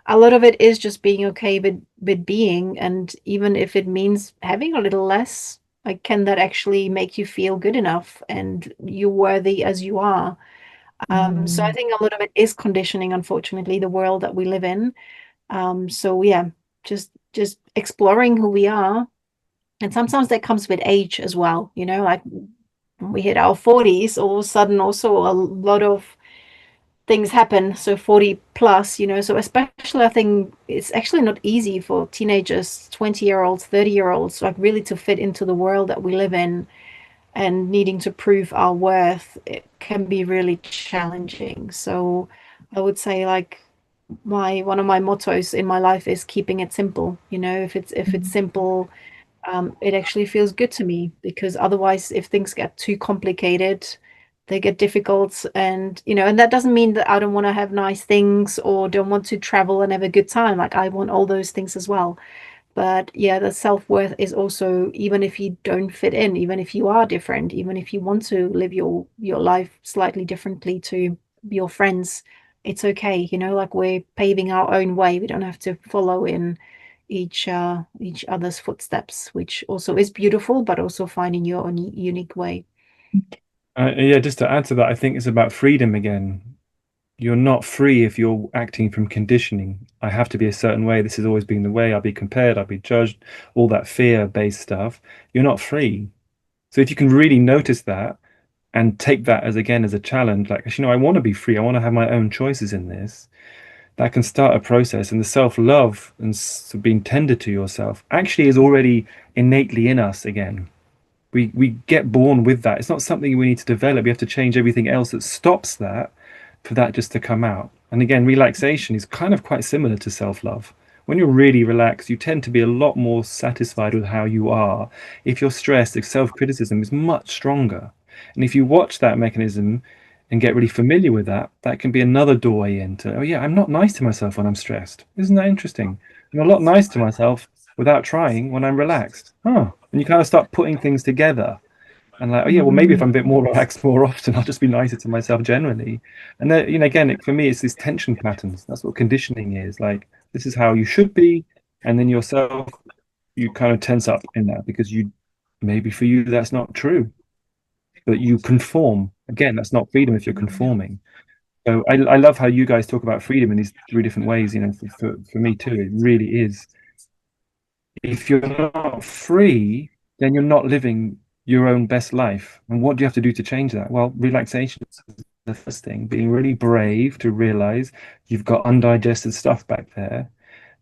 a lot of it is just being okay with being, and even if it means having a little less, like, can that actually make you feel good enough and you're worthy as you are? So I think a lot of it is conditioning, unfortunately, the world that we live in. So yeah, just exploring who we are. And sometimes that comes with age as well, like when we hit our 40s, all of a sudden also a lot of things happen. So 40 plus, so especially I think it's actually not easy for teenagers, 20-year-olds, 30-year-olds, like really to fit into the world that we live in, and needing to prove our worth. It can be really challenging. So I would say, like, one of my mottos in my life is keeping it simple. If it's simple, it actually feels good to me, because otherwise, if things get too complicated, they get difficult. And that doesn't mean that I don't want to have nice things or don't want to travel and have a good time. Like, I want all those things as well. But yeah, the self-worth is also, even if you don't fit in, even if you are different, even if you want to live your life slightly differently to your friends, it's okay. Like, we're paving our own way. We don't have to follow in each other's footsteps, which also is beautiful, but also finding your own unique way. Yeah, just to add to that, I think it's about freedom again. You're not free if you're acting from conditioning. I have to be a certain way. This has always been the way. I'll be compared. I'll be judged. All that fear-based stuff. You're not free. So if you can really notice that and take that as a challenge, like, I want to be free. I want to have my own choices in this. That can start a process. And the self-love and being tender to yourself actually is already innately in us again. We get born with that. It's not something we need to develop. We have to change everything else that stops that for that just to come out. And again, relaxation is kind of quite similar to self-love. When you're really relaxed, you tend to be a lot more satisfied with how you are. If you're stressed, the self-criticism is much stronger. And if you watch that mechanism and get really familiar with that, that can be another doorway into, oh yeah, I'm not nice to myself when I'm stressed. Isn't that interesting? I'm a lot nice to myself without trying when I'm relaxed. Oh, and you kind of start putting things together. And like, oh yeah, well, maybe if I'm a bit more relaxed more often, I'll just be nicer to myself generally. And then, again, for me, it's these tension patterns. That's what conditioning is. Like, this is how you should be. And then yourself, you kind of tense up in that because maybe for you, that's not true. But you conform. Again, that's not freedom if you're conforming. So I love how you guys talk about freedom in these three different ways. For me too, it really is. If you're not free, then you're not living your own best life. And what do you have to do to change that? Well, relaxation is the first thing. Being really brave to realize you've got undigested stuff back there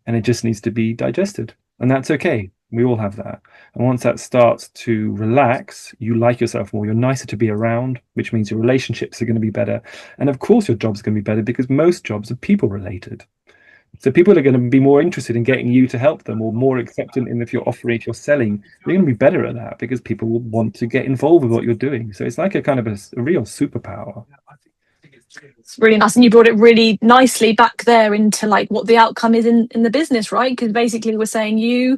and it just needs to be digested. And that's okay. We all have that. And once that starts to relax, you like yourself more. You're nicer to be around, which means your relationships are going to be better. And of course, your job's going to be better because most jobs are people related. So people are going to be more interested in getting you to help them, or more acceptant in if you're offering, if you're selling, you're going to be better at that because people will want to get involved with what you're doing. So it's like a kind of a real superpower. It's really nice, and you brought it really nicely back there into like what the outcome is in the business, right? Because basically we're saying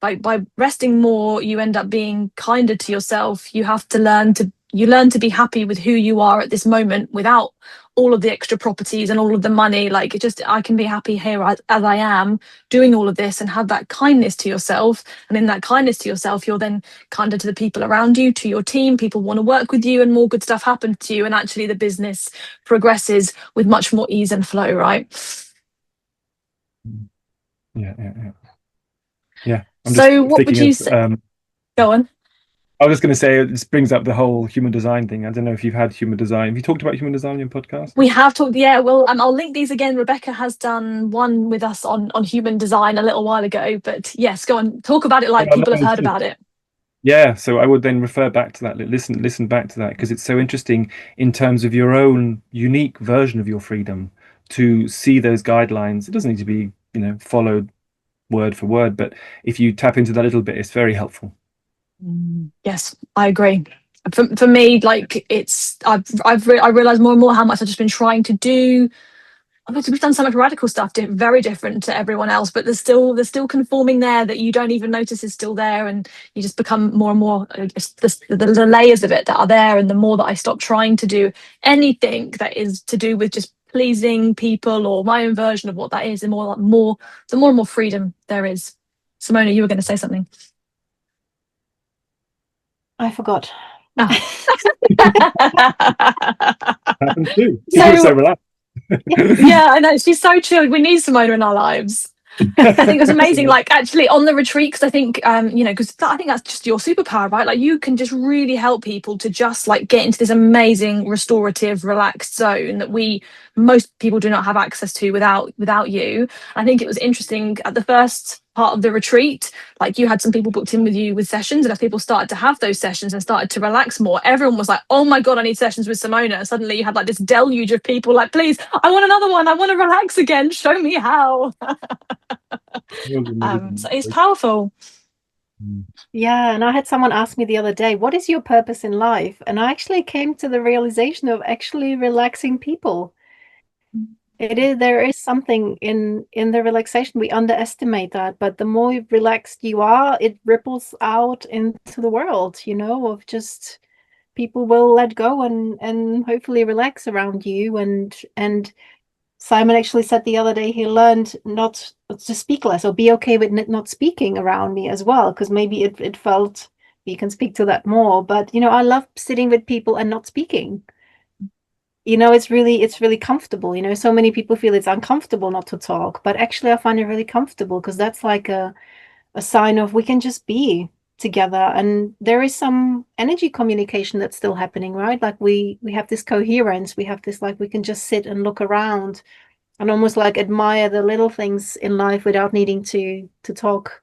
by resting more, you end up being kinder to yourself. You learn to be happy with who you are at this moment without all of the extra properties and all of the money. Like, I can be happy here as I am doing all of this, and have that kindness to yourself. And in that kindness to yourself, you're then kinder to the people around you, to your team. People want to work with you and more good stuff happens to you. And actually the business progresses with much more ease and flow, right? Yeah. So what would you say? Go on. I was just going to say, this brings up the whole human design thing. I don't know if you've had human design. Have you talked about human design in your podcast? We have talked, yeah. Well, I'll link these again. Rebecca has done one with us on human design a little while ago. But yes, go on, talk about it like people have heard about it. Yeah, so I would then refer back to that, listen back to that, because it's so interesting in terms of your own unique version of your freedom to see those guidelines. It doesn't need to be, followed word for word, but if you tap into that a little bit, it's very helpful. Yes, I agree. For me, like I realized more and more how much I've just been trying to do. We've done so much radical stuff, very different to everyone else, but there's still conforming there that you don't even notice is still there, and you just become more and more just the layers of it that are there. And the more that I stop trying to do anything that is to do with just pleasing people or my own version of what that is, the more and more freedom there is. Simona, you were going to say something. I forgot. Oh. Happens too. People are so So relaxed. yeah, I know, she's so chilled. We need Simona in our lives. I think it was amazing, like actually on the retreat, because I think, because I think that's just your superpower, right? Like you can just really help people to just like get into this amazing, restorative, relaxed zone that most people do not have access to without you. I think it was interesting at the first part of the retreat, like you had some people booked in with you with sessions, and as people started to have those sessions and started to relax more, everyone was like, oh my God, I need sessions with Simona. And suddenly you had like this deluge of people like, please, I want another one. I want to relax again. Show me how. So it's powerful. Yeah, and I had someone ask me the other day, what is your purpose in life? And I actually came to the realization of actually relaxing people. There is something in the relaxation. We underestimate that, but the more relaxed you are, it ripples out into the world, of just people will let go and hopefully relax around you. And Simon actually said the other day he learned not to speak less, or be okay with not speaking around me as well, because maybe it felt you can speak to that more. But I love sitting with people and not speaking. It's really comfortable. So many people feel it's uncomfortable not to talk, but actually I find it really comfortable, because that's like a sign of we can just be together, and there is some energy communication that's still happening, right? Like we have this coherence, we have this, like, we can just sit and look around and almost like admire the little things in life without needing to talk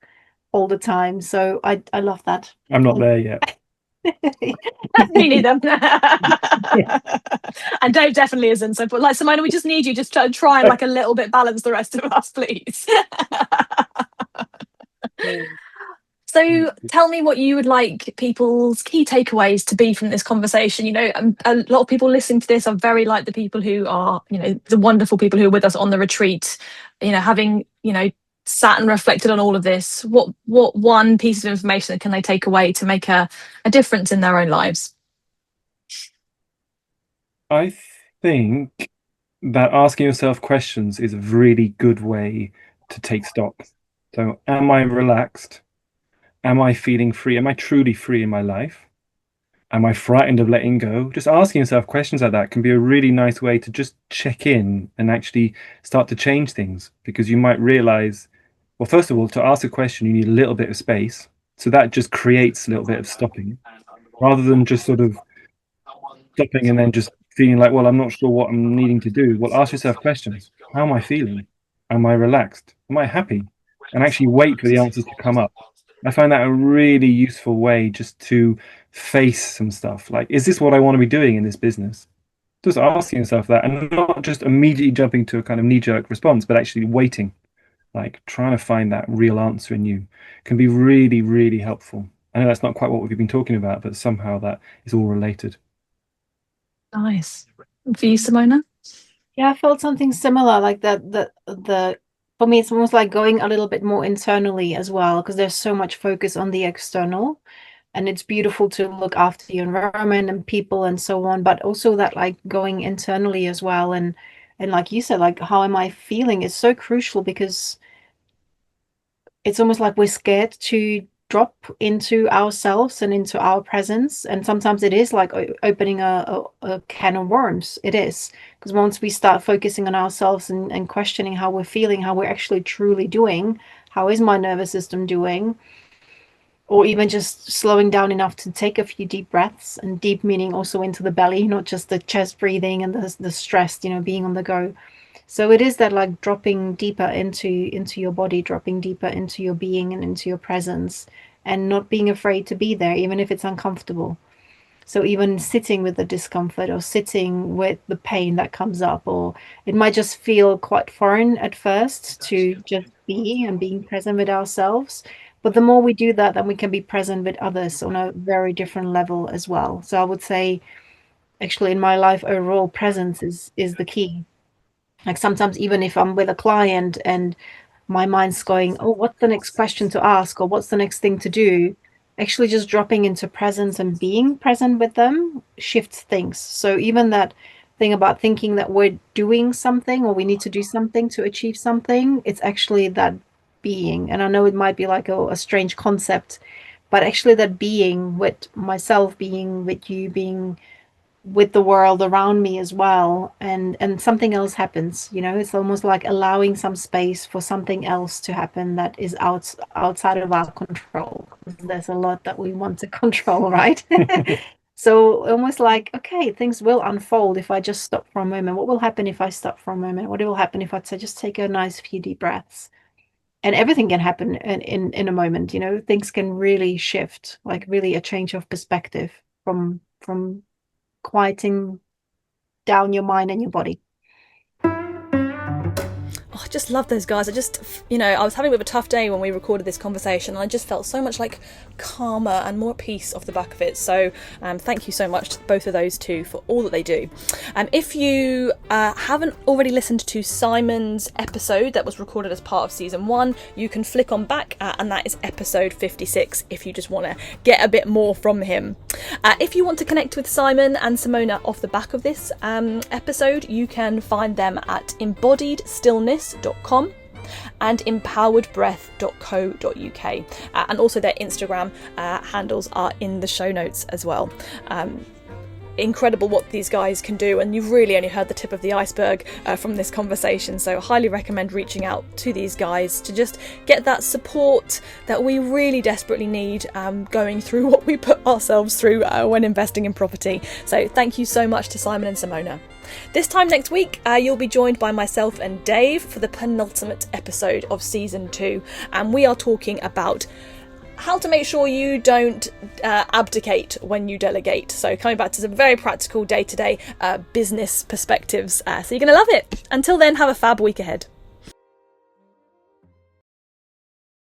all the time. So I love that. I'm not there yet. Me neither. And Dave definitely isn't. So, but like Simona, we just need you just to try and like a little bit balance the rest of us, please. So tell me what you would like people's key takeaways to be from this conversation. A lot of people listening to this are very like the people who are, the wonderful people who are with us on the retreat, having, sat and reflected on all of this. What one piece of information can they take away to make a difference in their own lives? I think that asking yourself questions is a really good way to take stock. So, am I relaxed? Am I feeling free? Am I truly free in my life? Am I frightened of letting go? Just asking yourself questions like that can be a really nice way to just check in and actually start to change things, because you might realize, well, first of all, to ask a question, you need a little bit of space. So that just creates a little bit of stopping rather than just sort of stopping and then just feeling like, well, I'm not sure what I'm needing to do. Well, ask yourself questions. How am I feeling? Am I relaxed? Am I happy? And actually wait for the answers to come up. I find that a really useful way just to face some stuff. Like, is this what I want to be doing in this business? Just asking yourself that, and not just immediately jumping to a kind of knee-jerk response, but actually waiting, like trying to find that real answer in you can be really, really helpful. I know that's not quite what we've been talking about, but somehow that is all related. Nice. For you, Simona? Yeah, I felt something similar, like that. For me, it's almost like going a little bit more internally as well, because there's so much focus on the external, and it's beautiful to look after your environment and people and so on, but also that, like, going internally as well. And like you said, like, how am I feeling is so crucial, because it's almost like we're scared to drop into ourselves and into our presence. And sometimes it is like opening a can of worms. It is. Because once we start focusing on ourselves and questioning how we're feeling, how we're actually truly doing, how is my nervous system doing? Or even just slowing down enough to take a few deep breaths, and deep meaning also into the belly, not just the chest breathing and the stress, being on the go. So it is that, like, dropping deeper into your body, dropping deeper into your being and into your presence, and not being afraid to be there, even if it's uncomfortable. So even sitting with the discomfort or sitting with the pain that comes up, or it might just feel quite foreign at first to just be and being present with ourselves. But the more we do that, then we can be present with others on a very different level as well. So I would say, actually, in my life, overall presence is the key. Like sometimes even if I'm with a client and my mind's going, oh, what's the next question to ask, or what's the next thing to do, actually just dropping into presence and being present with them shifts things. So even that thing about thinking that we're doing something or we need to do something to achieve something, it's actually that being. And I know it might be like a strange concept, but actually that being with myself, being with you, being with the world around me as well, and something else happens. It's almost like allowing some space for something else to happen that is outside of our control. There's a lot that we want to control, right? So almost like, okay, things will unfold if I just stop for a moment. What will happen if I stop for a moment? What will happen if I just take a nice few deep breaths? And everything can happen in a moment. Things can really shift, like really a change of perspective from quieting down your mind and your body. Oh, I just love those guys. I was having a bit of a tough day when we recorded this conversation, and I just felt so much like calmer and more at peace off the back of it. So thank you so much to both of those two for all that they do. If you haven't already listened to Simon's episode that was recorded as part of season 1, you can flick on back and that is episode 56 if you just want to get a bit more from him. If you want to connect with Simon and Simona off the back of this episode, you can find them at embodiedstillness.com and empoweredbreath.co.uk, and also their Instagram handles are in the show notes as well. Incredible what these guys can do, and you've really only heard the tip of the iceberg from this conversation, so I highly recommend reaching out to these guys to just get that support that we really desperately need going through what we put ourselves through when investing in property. So thank you so much to Simon and Simona. This time next week, you'll be joined by myself and Dave for the penultimate episode of season 2, and we are talking about how to make sure you don't abdicate when you delegate. So coming back to some very practical day-to-day business perspectives. So you're going to love it. Until then, have a fab week ahead.